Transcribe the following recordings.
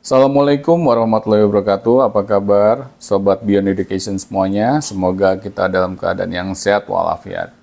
Assalamualaikum warahmatullahi wabarakatuh. Apa kabar Sobat Beyond Education semuanya? Semoga kita dalam keadaan yang sehat walafiat.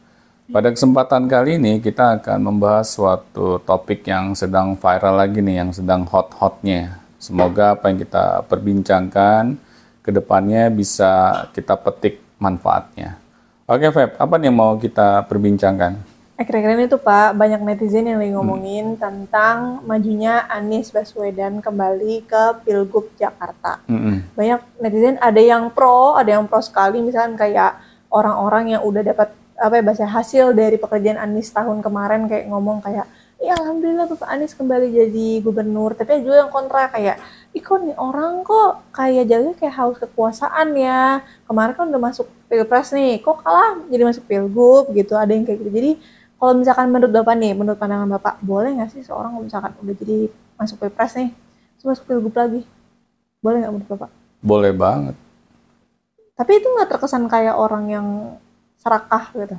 Pada kesempatan kali ini kita akan membahas suatu topik yang sedang viral lagi nih, yang sedang hot-hotnya. Semoga apa yang kita perbincangkan ke depannya bisa kita petik manfaatnya. Oke Feb, apa nih yang mau kita perbincangkan? Akhir-akhir ini tuh Pak, banyak netizen yang lagi ngomongin tentang majunya Anies Baswedan kembali ke Pilgub Jakarta. Banyak netizen, ada yang pro sekali, misalkan kayak orang-orang yang udah dapat hasil dari pekerjaan Anies tahun kemarin kayak ngomong kayak, ya alhamdulillah Bapak Anies kembali jadi gubernur. Tapi ada juga yang kontra kayak, kok nih orang kok kayak jauhnya kayak haus kekuasaan ya. Kemarin kan udah masuk pilpres nih, kok kalah jadi masuk pilgub gitu. Ada yang kayak gitu. Jadi kalau misalkan menurut Bapak nih, menurut pandangan Bapak, boleh nggak sih seorang kalau misalkan udah jadi masuk pilpres nih, terus masuk pilgub lagi? Boleh nggak menurut Bapak? Boleh banget. Tapi itu nggak terkesan kayak orang yang serakah gitu?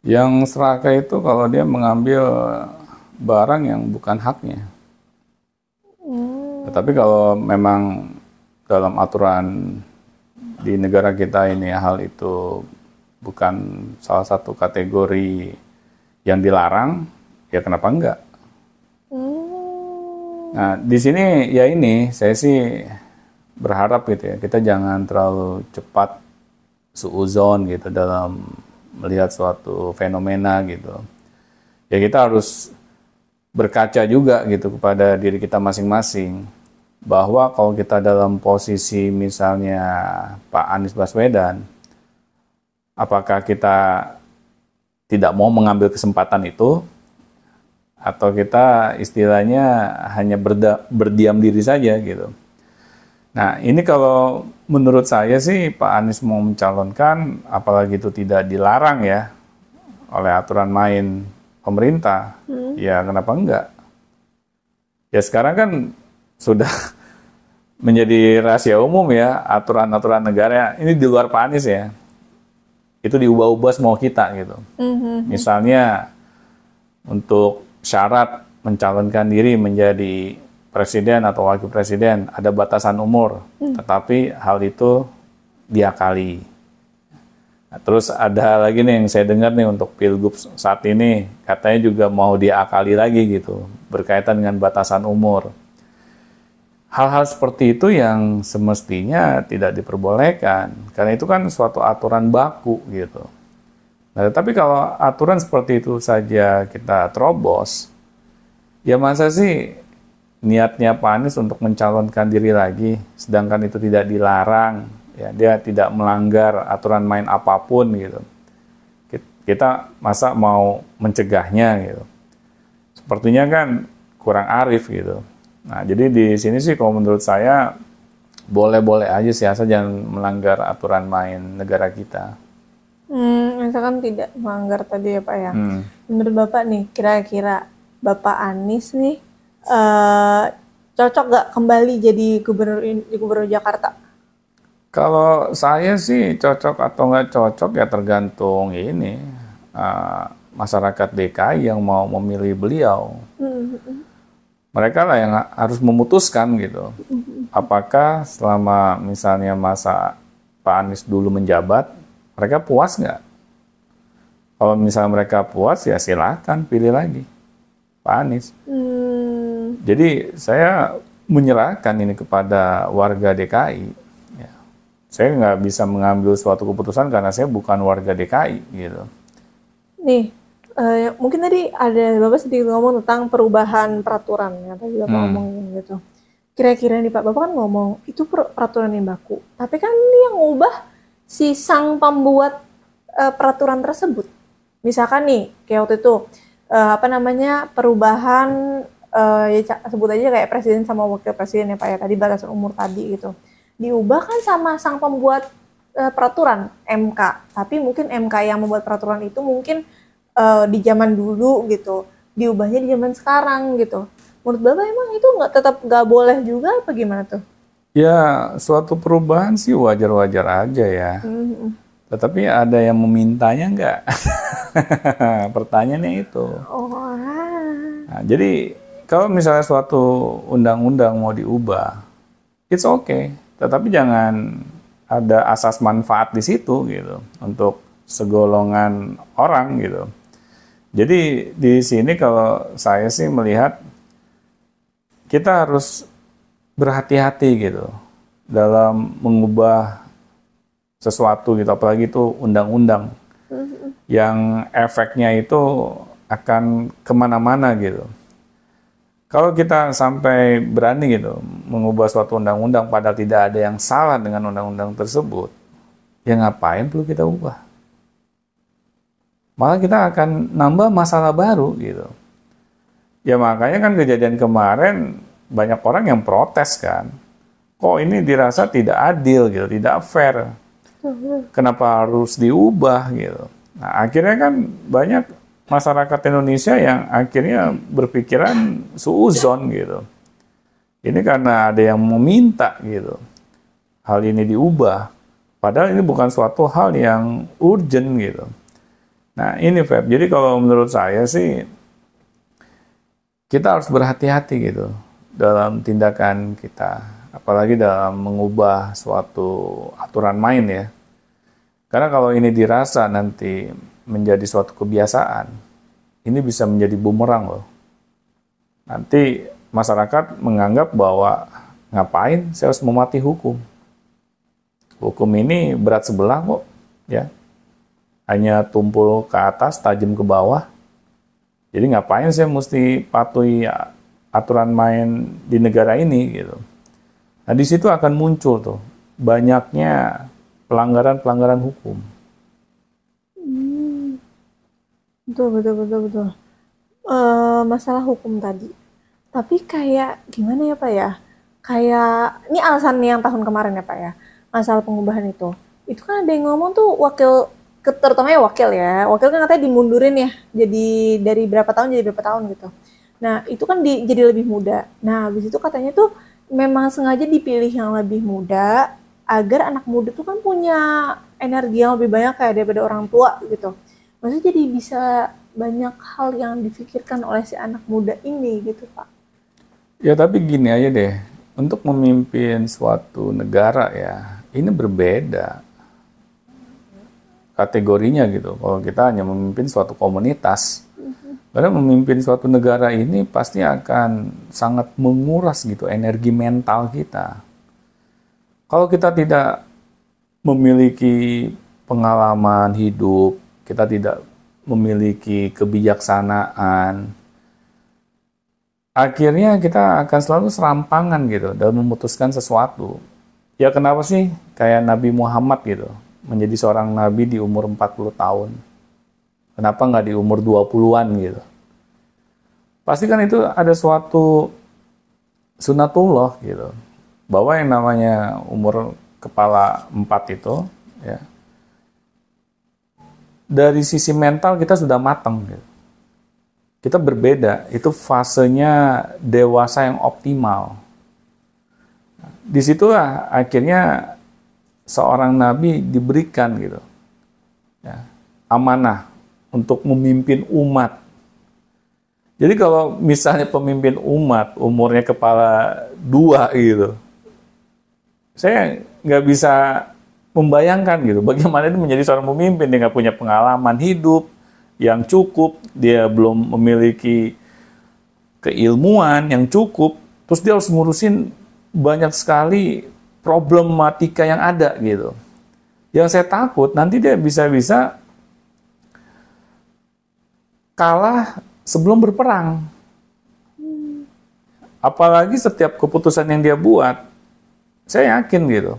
Yang serakah itu kalau dia mengambil barang yang bukan haknya. Tapi kalau memang dalam aturan di negara kita ini hal itu bukan salah satu kategori yang dilarang, ya kenapa enggak? Nah, di sini ya ini saya sih berharap gitu ya, kita jangan terlalu cepat suuzon gitu dalam melihat suatu fenomena gitu. Ya kita harus berkaca juga gitu kepada diri kita masing-masing, bahwa kalau kita dalam posisi misalnya Pak Anies Baswedan, apakah kita tidak mau mengambil kesempatan itu, atau kita istilahnya hanya berdiam diri saja gitu. Nah ini kalau menurut saya sih Pak Anies mau mencalonkan, apalagi itu tidak dilarang ya oleh aturan main pemerintah, ya kenapa enggak? Ya sekarang kan sudah menjadi rahasia umum ya aturan-aturan negara, ini di luar Pak Anies ya. Itu diubah-ubah semua kita gitu. Misalnya untuk syarat mencalonkan diri menjadi presiden atau wakil presiden ada batasan umur, tetapi hal itu diakali. Nah, terus ada lagi nih yang saya dengar nih untuk pilgub saat ini katanya juga mau diakali lagi gitu berkaitan dengan batasan umur. Hal-hal seperti itu yang semestinya tidak diperbolehkan, karena itu kan suatu aturan baku gitu. Nah, tapi kalau aturan seperti itu saja kita terobos, ya masa sih niatnya Pak Anies untuk mencalonkan diri lagi, sedangkan itu tidak dilarang, ya dia tidak melanggar aturan main apapun gitu. Kita masa mau mencegahnya gitu? Sepertinya kan kurang arif gitu. Nah, jadi di sini sih kalau menurut saya boleh-boleh aja sih, asal jangan melanggar aturan main negara kita. Misalkan tidak melanggar tadi ya Pak ya. Menurut Bapak nih, kira-kira Bapak Anies nih cocok gak kembali jadi gubernur Jakarta? Kalau saya sih cocok atau nggak cocok ya tergantung ini masyarakat DKI yang mau memilih beliau. Mereka lah yang harus memutuskan gitu. Apakah selama misalnya masa Pak Anies dulu menjabat, mereka puas nggak? Kalau misalnya mereka puas, ya silakan pilih lagi Pak Anies. Jadi saya menyerahkan ini kepada warga DKI. Ya. Saya nggak bisa mengambil suatu keputusan karena saya bukan warga DKI gitu. Nih, mungkin tadi ada Bapak sedikit ngomong tentang perubahan peraturan yang tadi Bapak ngomongin gitu. Kira-kira nih Pak, Bapak kan ngomong itu peraturan yang baku. Tapi kan ini yang ngubah si sang pembuat peraturan tersebut. Misalkan nih, kayak waktu itu perubahan ya sebut aja kayak presiden sama wakil presiden ya Pak ya, tadi batasan umur tadi gitu. Diubah kan sama sang pembuat peraturan MK. Tapi mungkin MK yang membuat peraturan itu mungkin di zaman dulu gitu, diubahnya di zaman sekarang gitu. Menurut Bapak emang itu tetap nggak boleh juga apa gimana tuh? Ya suatu perubahan sih wajar-wajar aja ya. Tetapi ada yang memintanya nggak? Pertanyaannya itu. Oh. Nah, jadi kalau misalnya suatu undang-undang mau diubah, it's okay. Tetapi jangan ada asas manfaat di situ gitu untuk segolongan orang gitu. Jadi di sini kalau saya sih melihat kita harus berhati-hati gitu dalam mengubah sesuatu gitu, apalagi itu undang-undang yang efeknya itu akan kemana-mana gitu. Kalau kita sampai berani gitu mengubah suatu undang-undang padahal tidak ada yang salah dengan undang-undang tersebut, ya ngapain perlu kita ubah? Malah kita akan nambah masalah baru gitu. Ya makanya kan kejadian kemarin banyak orang yang protes kan. Kok ini dirasa tidak adil gitu, tidak fair. Kenapa harus diubah gitu. Nah akhirnya kan banyak masyarakat Indonesia yang akhirnya berpikiran suuzon gitu. Ini karena ada yang meminta gitu. Hal ini diubah. Padahal ini bukan suatu hal yang urgent gitu. Nah ini Feb, jadi kalau menurut saya sih kita harus berhati-hati gitu dalam tindakan kita. Apalagi dalam mengubah suatu aturan main ya. Karena kalau ini dirasa nanti menjadi suatu kebiasaan, ini bisa menjadi bumerang loh. Nanti masyarakat menganggap bahwa ngapain saya harus mematuhi hukum. Hukum ini berat sebelah kok, ya. Hanya tumpul ke atas, tajam ke bawah. Jadi ngapain saya mesti patuhi aturan main di negara ini gitu. Nah di situ akan muncul tuh banyaknya pelanggaran-pelanggaran hukum. Betul. Masalah hukum tadi. Tapi kayak gimana ya Pak ya? Kayak ini alasan yang tahun kemarin ya Pak ya. Masalah pengubahan itu. Itu kan ada yang ngomong tuh terutama ya wakil ya. Wakil kan katanya dimundurin ya. Jadi dari berapa tahun jadi berapa tahun gitu. Nah itu kan jadi lebih muda. Nah habis itu katanya tuh memang sengaja dipilih yang lebih muda agar anak muda tuh kan punya energi yang lebih banyak kayak daripada orang tua gitu. Maksudnya jadi bisa banyak hal yang difikirkan oleh si anak muda ini gitu Pak. Ya tapi gini aja deh, untuk memimpin suatu negara ya, ini berbeda kategorinya gitu. Kalau kita hanya memimpin suatu komunitas, karena memimpin suatu negara ini pasti akan sangat menguras gitu energi mental kita. Kalau kita tidak memiliki pengalaman hidup, kita tidak memiliki kebijaksanaan, akhirnya kita akan selalu serampangan gitu dalam memutuskan sesuatu. Ya kenapa sih kayak Nabi Muhammad gitu, menjadi seorang nabi di umur 40 tahun. Kenapa nggak di umur 20-an gitu? Pasti kan itu ada suatu sunatullah gitu. Bahwa yang namanya umur kepala 4 itu, ya, dari sisi mental kita sudah matang gitu. Kita berbeda, itu fasenya dewasa yang optimal. Disitulah akhirnya seorang nabi diberikan gitu, ya, amanah untuk memimpin umat. Jadi kalau misalnya pemimpin umat umurnya kepala 2 gitu, saya nggak bisa membayangkan gitu bagaimana itu menjadi seorang pemimpin. Dia nggak punya pengalaman hidup yang cukup, dia belum memiliki keilmuan yang cukup, terus dia harus ngurusin banyak sekali problematika yang ada gitu. Yang saya takut nanti dia bisa-bisa kalah sebelum berperang. Apalagi setiap keputusan yang dia buat, saya yakin gitu,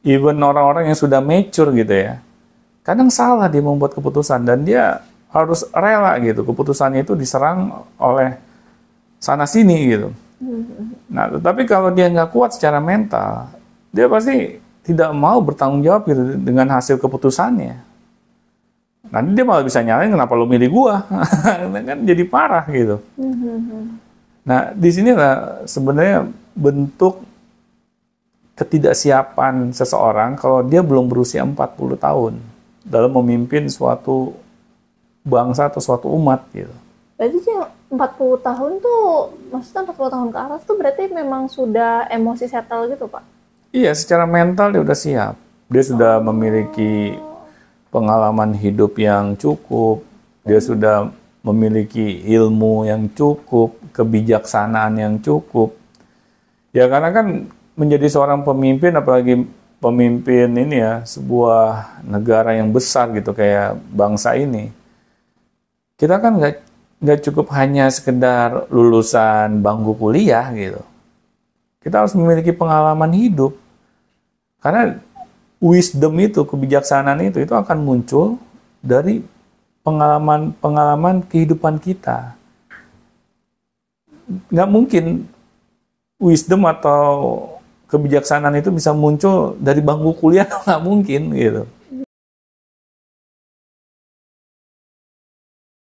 even orang-orang yang sudah mature gitu ya, kadang salah dia membuat keputusan dan dia harus rela gitu keputusannya itu diserang oleh sana sini gitu. Nah, tetapi kalau dia nggak kuat secara mental, dia pasti tidak mau bertanggung jawab gitu dengan hasil keputusannya. Nanti dia malah bisa nyalain kenapa lo milih gua, kan jadi parah gitu. Nah, di sinilah sebenarnya bentuk ketidaksiapan seseorang kalau dia belum berusia 40 tahun dalam memimpin suatu bangsa atau suatu umat gitu. Berarti sih 40 tahun tuh, maksudnya 40 tahun ke atas tuh berarti memang sudah emosi settle gitu, Pak? Iya, secara mental dia udah siap. Dia sudah memiliki pengalaman hidup yang cukup. Dia sudah memiliki ilmu yang cukup, kebijaksanaan yang cukup. Ya karena kan menjadi seorang pemimpin, apalagi pemimpin ini ya, sebuah negara yang besar gitu kayak bangsa ini. Kita kan nggak cukup hanya sekedar lulusan bangku kuliah gitu. Kita harus memiliki pengalaman hidup. Karena wisdom itu, kebijaksanaan itu akan muncul dari pengalaman-pengalaman kehidupan kita. Nggak mungkin wisdom atau kebijaksanaan itu bisa muncul dari bangku kuliah, nggak mungkin gitu.